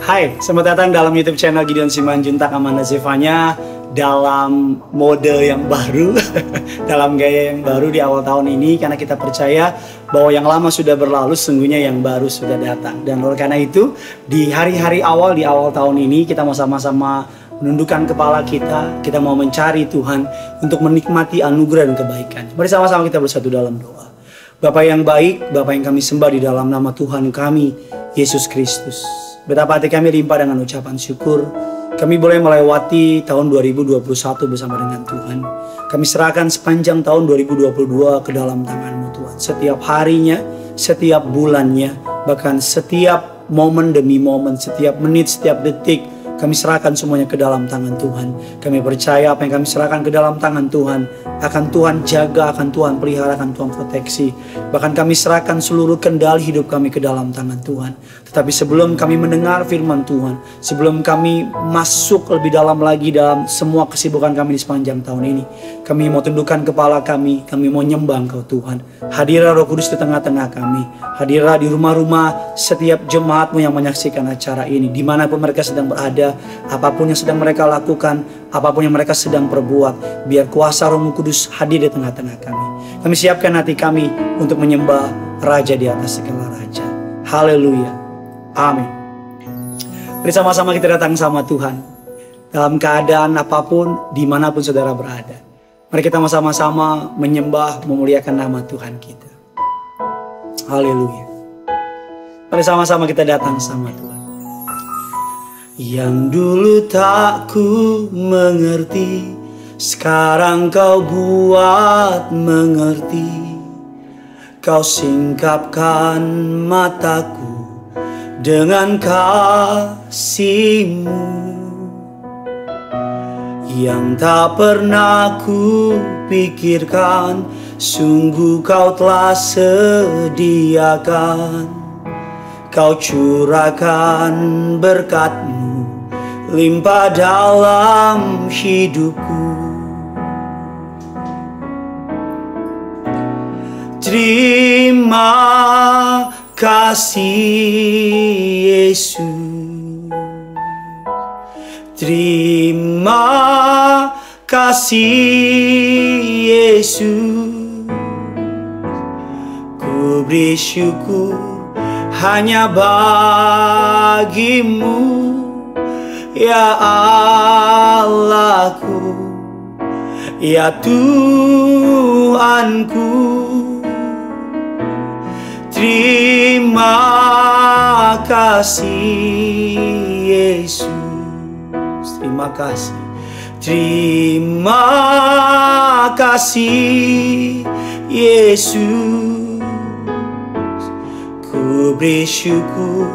Hai, selamat datang dalam YouTube channel Gideon Simanjuntak Amanda Zevanya dalam mode yang baru, dalam gaya yang baru di awal tahun ini, karena kita percaya bahwa yang lama sudah berlalu, sesungguhnya yang baru sudah datang. Dan oleh karena itu, di hari-hari awal, di awal tahun ini, kita mau sama-sama menundukkan kepala kita mau mencari Tuhan untuk menikmati anugerah dan kebaikan. Mari sama-sama kita bersatu dalam doa. Bapa yang baik, Bapa yang kami sembah di dalam nama Tuhan kami, Yesus Kristus. Betapa hati kami limpah dengan ucapan syukur. Kami boleh melewati tahun 2021 bersama dengan Tuhan. Kami serahkan sepanjang tahun 2022 ke dalam tangan-Mu Tuhan. Setiap harinya, setiap bulannya, bahkan setiap momen demi momen, setiap menit, setiap detik, kami serahkan semuanya ke dalam tangan Tuhan. Kami percaya apa yang kami serahkan ke dalam tangan Tuhan akan Tuhan jaga, akan Tuhan pelihara, akan Tuhan proteksi. Bahkan kami serahkan seluruh kendali hidup kami ke dalam tangan Tuhan. Tetapi sebelum kami mendengar firman Tuhan, sebelum kami masuk lebih dalam lagi dalam semua kesibukan kami di sepanjang tahun ini, kami mau tundukkan kepala kami mau nyembah Engkau Tuhan. Hadirlah Roh Kudus di tengah-tengah kami. Hadirlah di rumah-rumah setiap jemaat-Mu yang menyaksikan acara ini, dimanapun mereka sedang berada, apapun yang sedang mereka lakukan, apapun yang mereka sedang perbuat, biar kuasa Roh Kudus hadir di tengah-tengah kami. Kami siapkan hati kami untuk menyembah Raja di atas segala Raja. Haleluya. Amin. Mari sama-sama kita datang sama Tuhan dalam keadaan apapun, dimanapun saudara berada. Mari kita sama-sama menyembah, memuliakan nama Tuhan kita. Haleluya. Mari sama-sama kita datang sama Tuhan. Yang dulu tak ku mengerti, sekarang Kau buat mengerti. Kau singkapkan mataku dengan kasih-Mu yang tak pernah ku pikirkan. Sungguh Kau telah sediakan. Kau curahkan berkat-Mu limpah dalam hidupku. Terima kasih Yesus. Terima kasih Yesus. Ku beri syukur hanya bagi-Mu, ya Allahku, ya Tuhanku. Terima kasih Yesus. Terima kasih. Terima kasih Yesus. Ku beri syukur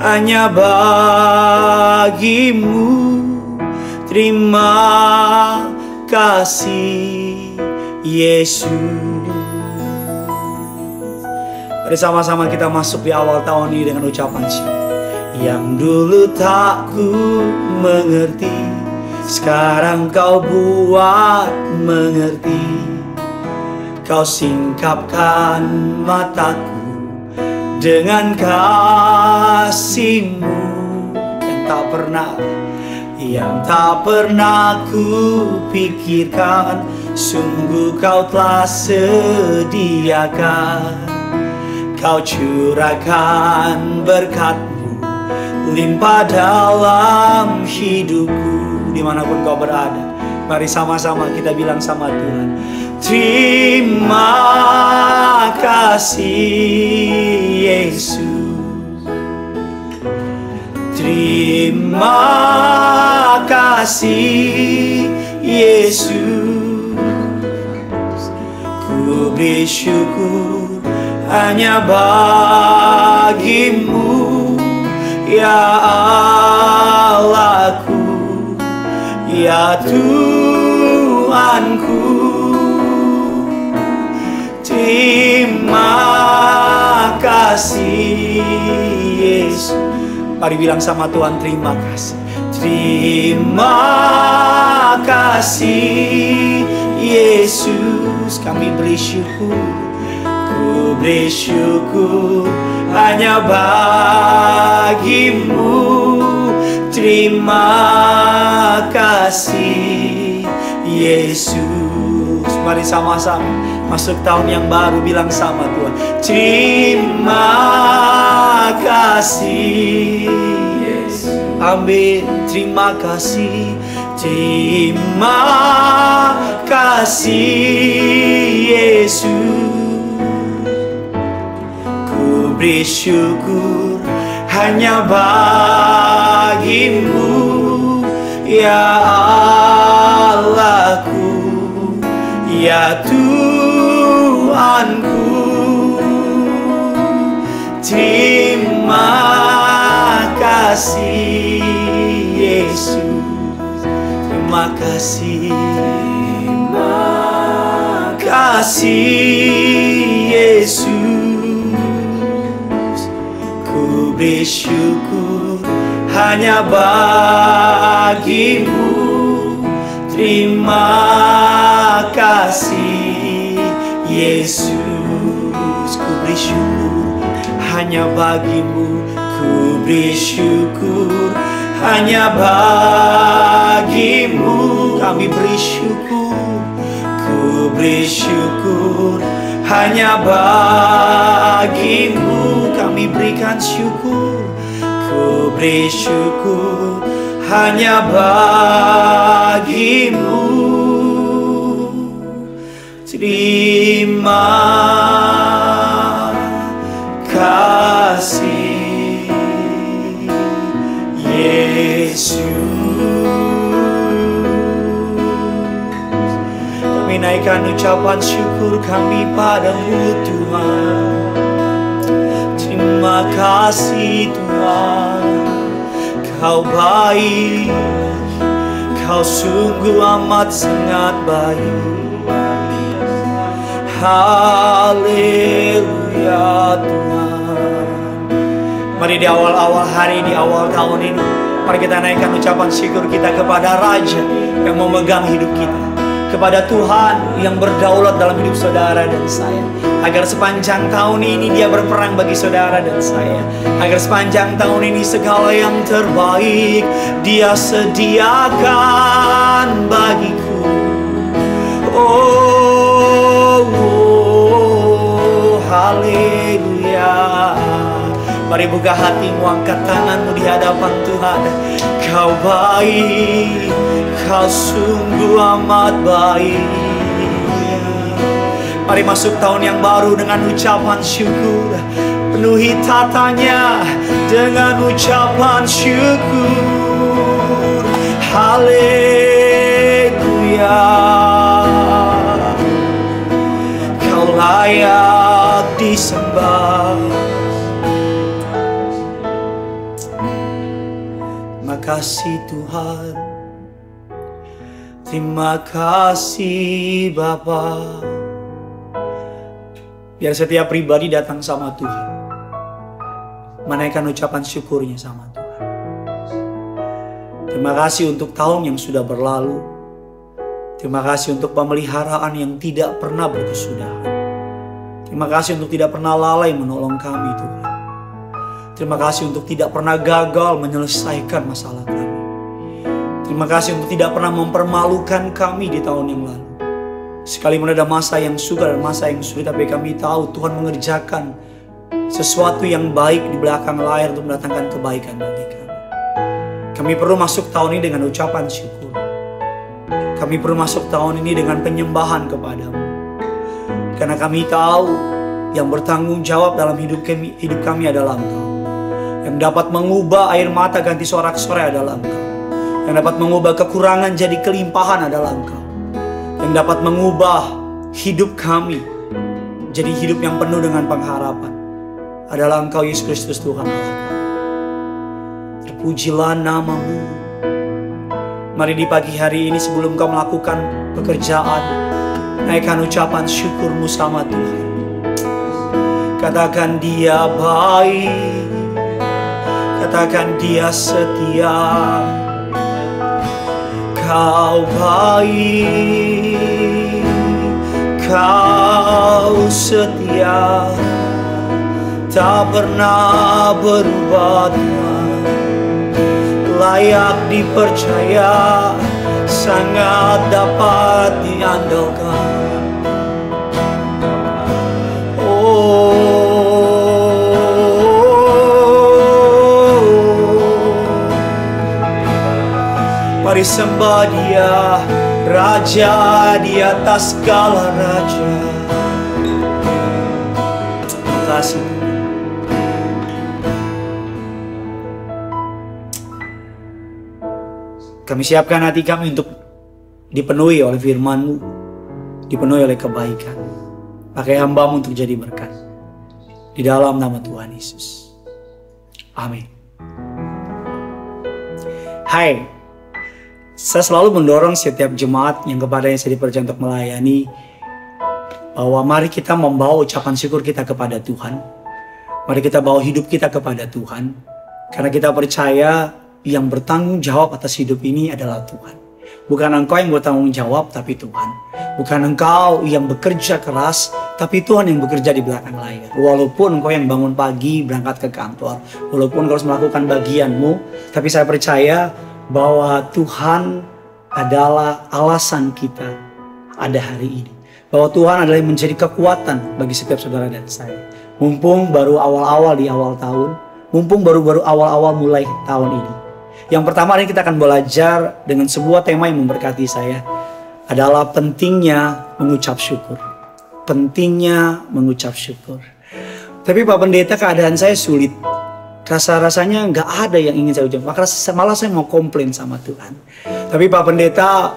hanya bagi-Mu. Terima kasih Yesus. Mari sama-sama kita masuk di awal tahun ini dengan ucapan syukur. Yang dulu tak ku mengerti, sekarang Kau buat mengerti. Kau singkapkan mataku dengan kasih-Mu yang tak pernah ku pikirkan. Sungguh Kau telah sediakan. Kau curahkan berkat-Mu limpah dalam hidupku. Dimanapun Kau berada, mari sama-sama kita bilang sama Tuhan. Terima kasih Yesus. Terima kasih Yesus. Ku beri syukur hanya bagi-Mu, ya Allahku, ya Tuhanku. Terima kasih Yesus. Mari bilang sama Tuhan, terima kasih. Terima kasih Yesus. Kami beri syukur. Ku Ku beri syukur hanya bagimu. Terima kasih Yesus. Mari sama-sama masuk tahun yang baru, bilang sama Tuhan, terima kasih Yesus. Amin. Terima kasih, terima kasih Yesus. Ku beri syukur hanya bagimu, ya Allahku, ya Tuhanku. Terima kasih Yesus. Terima kasih, terima kasih Yesus. Ku beri syukur hanya bagimu. Terima kasih Yesus. Ku beri syukur hanya bagimu. Ku beri syukur hanya bagimu. Kami beri syukur. Ku beri syukur hanya bagimu. Kami berikan syukur. Ku beri syukur hanya bagimu. Terima kasih Yesus. Kami naikkan ucapan syukur kami padamu Tuhan. Terima kasih Tuhan, Kau baik, Kau sungguh amat sangat baik. Haleluya Tuhan. Mari di awal-awal hari, di awal tahun ini, mari kita naikkan ucapan syukur kita kepada Raja yang memegang hidup kita, kepada Tuhan yang berdaulat dalam hidup saudara dan saya, agar sepanjang tahun ini Dia berperang bagi saudara dan saya, agar sepanjang tahun ini segala yang terbaik Dia sediakan bagiku. Haleluya. Mari buka hatimu, angkat tanganmu di hadapan Tuhan. Kau baik, Kau sungguh amat baik. Mari masuk tahun yang baru dengan ucapan syukur. Penuhi tatanya dengan ucapan syukur. Haleluya. Kau layak disembah. Terima kasih Tuhan. Terima kasih Bapa. Biar setiap pribadi datang sama Tuhan, menaikkan ucapan syukurnya sama Tuhan. Terima kasih untuk tahun yang sudah berlalu. Terima kasih untuk pemeliharaan yang tidak pernah berkesudahan. Terima kasih untuk tidak pernah lalai menolong kami Tuhan. Terima kasih untuk tidak pernah gagal menyelesaikan masalah kami. Terima kasih untuk tidak pernah mempermalukan kami di tahun yang lalu. Sekalipun ada masa yang sukar dan masa yang sulit, tapi kami tahu Tuhan mengerjakan sesuatu yang baik di belakang layar untuk mendatangkan kebaikan bagi kami. Kami perlu masuk tahun ini dengan ucapan syukur. Kami perlu masuk tahun ini dengan penyembahan kepadamu. Karena kami tahu yang bertanggung jawab dalam hidup kami adalah Engkau. Yang dapat mengubah air mata ganti sorak-sorai adalah Engkau. Yang dapat mengubah kekurangan jadi kelimpahan adalah Engkau. Yang dapat mengubah hidup kami jadi hidup yang penuh dengan pengharapan adalah Engkau, Yesus Kristus Tuhan Allah kami. Terpujilah namamu. Mari di pagi hari ini sebelum kau melakukan pekerjaan, naikkan ucapan syukurmu sama Tuhan. Katakan Dia baik, katakan Dia setia. Kau baik, Kau setia, tak pernah berubah Tuhan, layak dipercaya, sangat dapat diandalkan. Mari sembah Dia, Raja di atas segala raja. Terima kasih. Kami siapkan hati kami untuk dipenuhi oleh firman-Mu, dipenuhi oleh kebaikan. Pakai hamba-Mu untuk jadi berkat. Di dalam nama Tuhan Yesus. Amin. Hai, saya selalu mendorong setiap jemaat yang kepadanya saya dipercaya untuk melayani, bahwa mari kita membawa ucapan syukur kita kepada Tuhan. Mari kita bawa hidup kita kepada Tuhan. Karena kita percaya yang bertanggung jawab atas hidup ini adalah Tuhan. Bukan engkau yang bertanggung jawab, tapi Tuhan. Bukan engkau yang bekerja keras, tapi Tuhan yang bekerja di belakang layar. Walaupun engkau yang bangun pagi berangkat ke kantor, walaupun engkau harus melakukan bagianmu, tapi saya percaya bahwa Tuhan adalah alasan kita ada hari ini. Bahwa Tuhan adalah yang menjadi kekuatan bagi setiap saudara dan saya. Mumpung baru awal-awal di awal tahun, mumpung baru-baru awal-awal mulai tahun ini. Yang pertama hari kita akan belajar dengan sebuah tema yang memberkati saya, adalah pentingnya mengucap syukur. Pentingnya mengucap syukur. Tapi Pak Pendeta, keadaan saya sulit. Rasa-rasanya nggak ada yang ingin saya ucapkan. Malah saya mau komplain sama Tuhan. Tapi Pak Pendeta,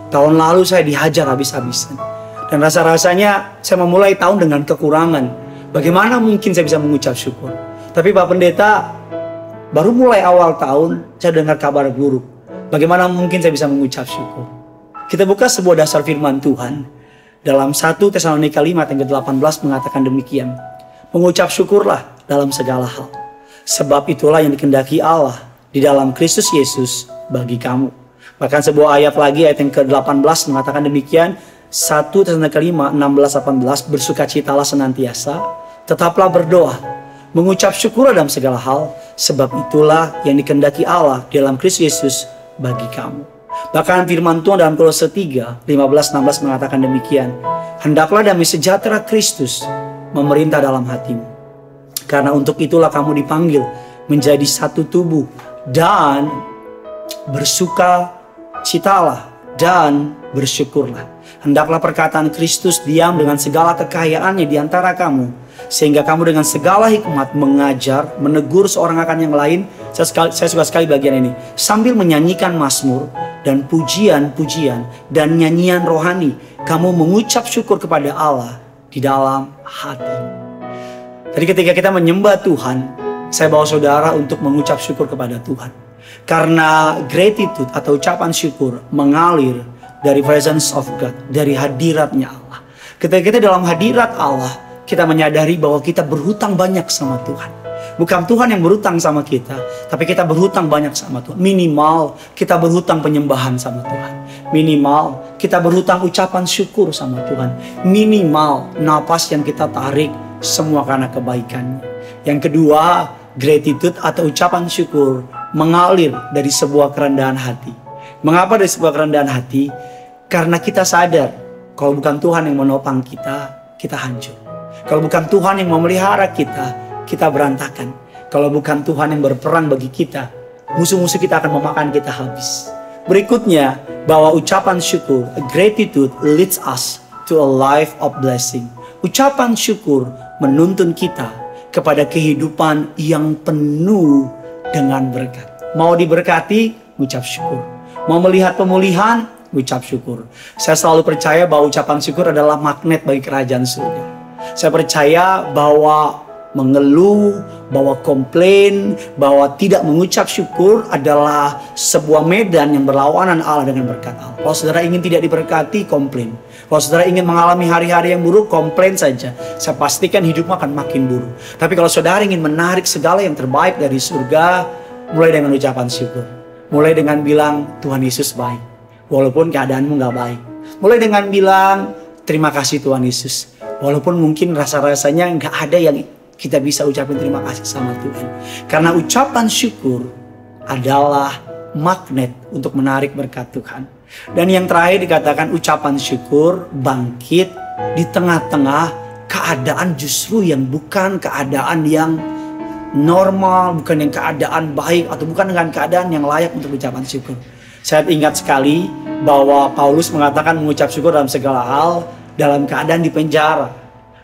tahun lalu saya dihajar habis-habisan. Dan rasa-rasanya saya memulai tahun dengan kekurangan. Bagaimana mungkin saya bisa mengucap syukur? Tapi Pak Pendeta, baru mulai awal tahun saya dengar kabar buruk. Bagaimana mungkin saya bisa mengucap syukur? Kita buka sebuah dasar firman Tuhan. Dalam 1 Tesalonika 5 ayat ke-18 mengatakan demikian. Mengucap syukurlah dalam segala hal. Sebab itulah yang dikehendaki Allah di dalam Kristus Yesus bagi kamu. Bahkan sebuah ayat lagi, ayat yang ke-18 mengatakan demikian. 1 Tesalonika 5, 16-18, bersukacitalah senantiasa, tetaplah berdoa, mengucap syukur dalam segala hal, sebab itulah yang dikehendaki Allah di dalam Kristus Yesus bagi kamu. Bahkan firman Tuhan dalam Kolose 3, 15-16 mengatakan demikian. Hendaklah damai sejahtera Kristus memerintah dalam hatimu. Karena untuk itulah kamu dipanggil menjadi satu tubuh, dan bersukacitalah dan bersyukurlah. Hendaklah perkataan Kristus diam dengan segala kekayaannya di antara kamu, sehingga kamu dengan segala hikmat mengajar, menegur seorang akan yang lain. Saya suka sekali bagian ini. Sambil menyanyikan mazmur dan pujian-pujian dan nyanyian rohani, kamu mengucap syukur kepada Allah di dalam hati. Jadi ketika kita menyembah Tuhan, saya bawa saudara untuk mengucap syukur kepada Tuhan. Karena gratitude atau ucapan syukur mengalir dari presence of God, dari hadiratnya Allah. Ketika kita dalam hadirat Allah, kita menyadari bahwa kita berhutang banyak sama Tuhan. Bukan Tuhan yang berhutang sama kita, tapi kita berhutang banyak sama Tuhan. Minimal kita berhutang penyembahan sama Tuhan. Minimal kita berhutang ucapan syukur sama Tuhan. Minimal napas yang kita tarik semua karena kebaikannya. Yang kedua, gratitude atau ucapan syukur mengalir dari sebuah kerendahan hati. Mengapa dari sebuah kerendahan hati? Karena kita sadar kalau bukan Tuhan yang menopang kita, kita hancur. Kalau bukan Tuhan yang memelihara kita, kita berantakan. Kalau bukan Tuhan yang berperang bagi kita, musuh-musuh kita akan memakan kita habis. Berikutnya, bahwa ucapan syukur, gratitude leads us to a life of blessing. Ucapan syukur menuntun kita kepada kehidupan yang penuh dengan berkat. Mau diberkati, ucap syukur. Mau melihat pemulihan, ucap syukur. Saya selalu percaya bahwa ucapan syukur adalah magnet bagi kerajaan surga. Saya percaya bahwa mengeluh, bahwa komplain, bahwa tidak mengucap syukur adalah sebuah medan yang berlawanan Allah dengan berkat Allah. Kalau saudara ingin tidak diberkati, komplain. Kalau saudara ingin mengalami hari-hari yang buruk, komplain saja. Saya pastikan hidupmu akan makin buruk. Tapi kalau saudara ingin menarik segala yang terbaik dari surga, mulai dengan ucapan syukur. Mulai dengan bilang, Tuhan Yesus baik, walaupun keadaanmu gak baik. Mulai dengan bilang, Terima kasih Tuhan Yesus. Walaupun mungkin rasa-rasanya nggak ada yang kita bisa ucapin terima kasih sama Tuhan. Karena ucapan syukur adalah magnet untuk menarik berkat Tuhan. Dan yang terakhir dikatakan ucapan syukur bangkit di tengah-tengah keadaan justru yang bukan keadaan yang normal, bukan yang keadaan baik, atau bukan dengan keadaan yang layak untuk ucapan syukur. Saya ingat sekali bahwa Paulus mengatakan mengucap syukur dalam segala hal, dalam keadaan di penjara,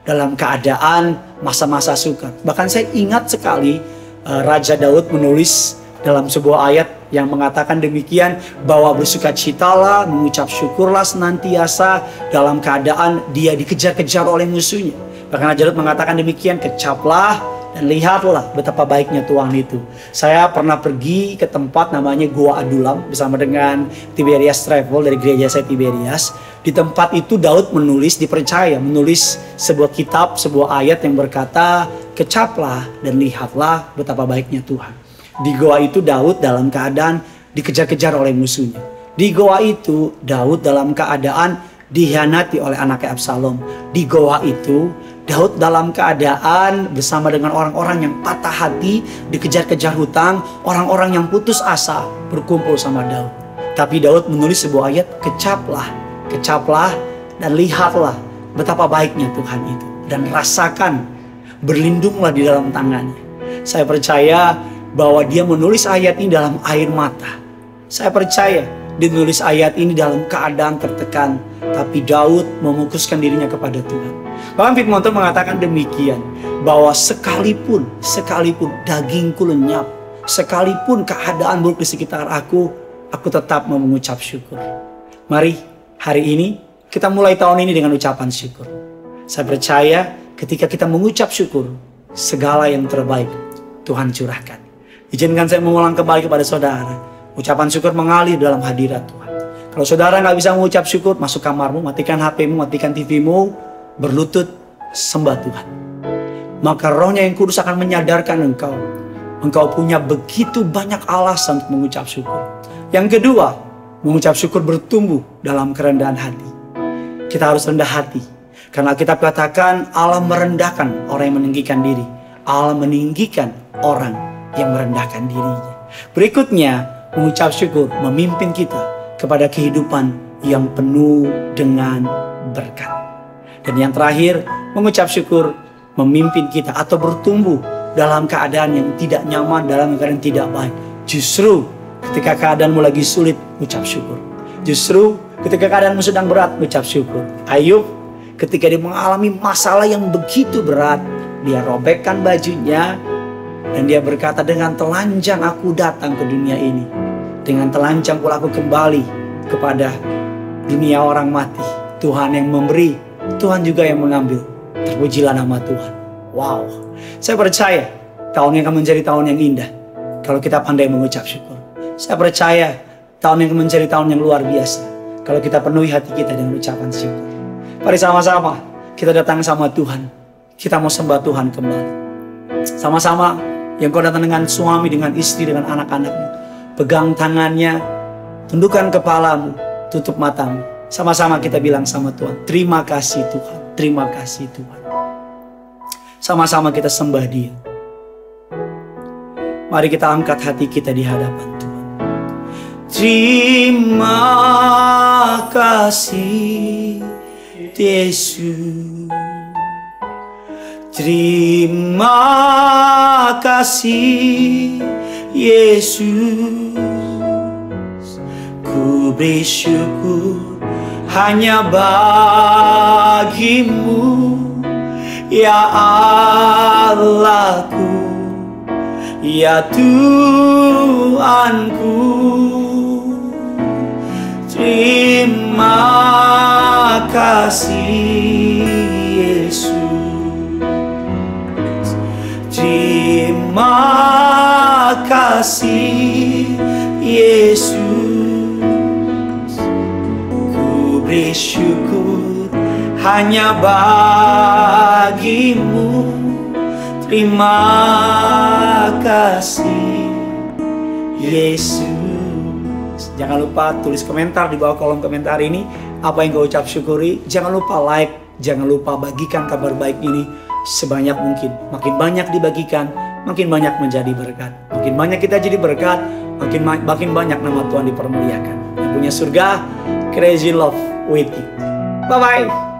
dalam keadaan masa-masa sukar. Bahkan saya ingat sekali Raja Daud menulis dalam sebuah ayat yang mengatakan demikian, bahwa bersukacitalah, mengucap syukurlah senantiasa dalam keadaan dia dikejar-kejar oleh musuhnya. Bahkan Raja Daud mengatakan demikian, kecaplah dan lihatlah betapa baiknya Tuhan itu. Saya pernah pergi ke tempat namanya Goa Adulam bersama dengan Tiberias Travel dari gereja saya Tiberias. Di tempat itu Daud dipercaya menulis sebuah kitab, sebuah ayat yang berkata, kecaplah dan lihatlah betapa baiknya Tuhan. Di goa itu Daud dalam keadaan dikejar-kejar oleh musuhnya. Di goa itu Daud dalam keadaan dikhianati oleh anaknya Absalom. Di goa itu Daud dalam keadaan bersama dengan orang-orang yang patah hati, dikejar-kejar hutang, orang-orang yang putus asa berkumpul sama Daud. Tapi Daud menulis sebuah ayat, kecaplah dan lihatlah betapa baiknya Tuhan itu. Dan rasakan, berlindunglah di dalam tangannya. Saya percaya bahwa dia menulis ayat ini dalam air mata. Saya percaya dia menulis ayat ini dalam keadaan tertekan. Tapi Daud memukuskan dirinya kepada Tuhan. Bahkan firman Tuhan mengatakan demikian, bahwa sekalipun dagingku lenyap, sekalipun keadaan buruk di sekitar aku tetap mau mengucap syukur. Mari hari ini kita mulai tahun ini dengan ucapan syukur. Saya percaya ketika kita mengucap syukur, segala yang terbaik Tuhan curahkan. Izinkan saya mengulang kembali kepada saudara, ucapan syukur mengalir dalam hadirat Tuhan. Kalau saudara nggak bisa mengucap syukur, masuk kamarmu, matikan HPmu, matikan TVmu, berlutut, sembah Tuhan. Maka Rohnya yang Kudus akan menyadarkan engkau punya begitu banyak alasan untuk mengucap syukur. Yang kedua, mengucap syukur bertumbuh dalam kerendahan hati. Kita harus rendah hati, karena kita katakan Allah merendahkan orang yang meninggikan diri. Allah meninggikan orang yang merendahkan dirinya. Berikutnya, mengucap syukur memimpin kita kepada kehidupan yang penuh dengan berkat. Dan yang terakhir, mengucap syukur memimpin kita atau bertumbuh dalam keadaan yang tidak nyaman, dalam keadaan yang tidak baik. Justru ketika keadaanmu lagi sulit, ucap syukur. Justru ketika keadaanmu sedang berat, ucap syukur. Ayub ketika dia mengalami masalah yang begitu berat, dia robekkan bajunya dan dia berkata, dengan telanjang aku datang ke dunia ini, dengan telanjang pula aku kembali kepada dunia orang mati. Tuhan yang memberi, Tuhan juga yang mengambil. Terpujilah nama Tuhan. Wow, saya percaya tahun yang akan menjadi tahun yang indah kalau kita pandai mengucap syukur. Saya percaya tahun yang akan menjadi tahun yang luar biasa kalau kita penuhi hati kita dengan ucapan syukur. Mari sama-sama kita datang sama Tuhan. Kita mau sembah Tuhan kembali. Sama-sama, yang kau datang dengan suami, dengan istri, dengan anak-anakmu, pegang tangannya, tundukkan kepalamu, tutup matamu. Sama-sama kita bilang sama Tuhan, terima kasih Tuhan, terima kasih Tuhan. Sama-sama kita sembah Dia. Mari kita angkat hati kita di hadapan Tuhan. Terima kasih Yesus. Terima kasih Yesus. Ku bersyukur hanya bagimu, ya Allahku, ya Tuhanku. Terima kasih Yesus. Terima kasih Yesus. Ku bersyukur hanya bagimu. Terima kasih Yesus. Jangan lupa tulis komentar di bawah kolom komentar ini. apa yang kau ucap syukuri. Jangan lupa like, jangan lupa bagikan kabar baik ini sebanyak mungkin. Makin banyak dibagikan, makin banyak menjadi berkat. Makin banyak kita jadi berkat, makin banyak nama Tuhan dipermuliakan. Yang punya surga, crazy love with you. Bye-bye.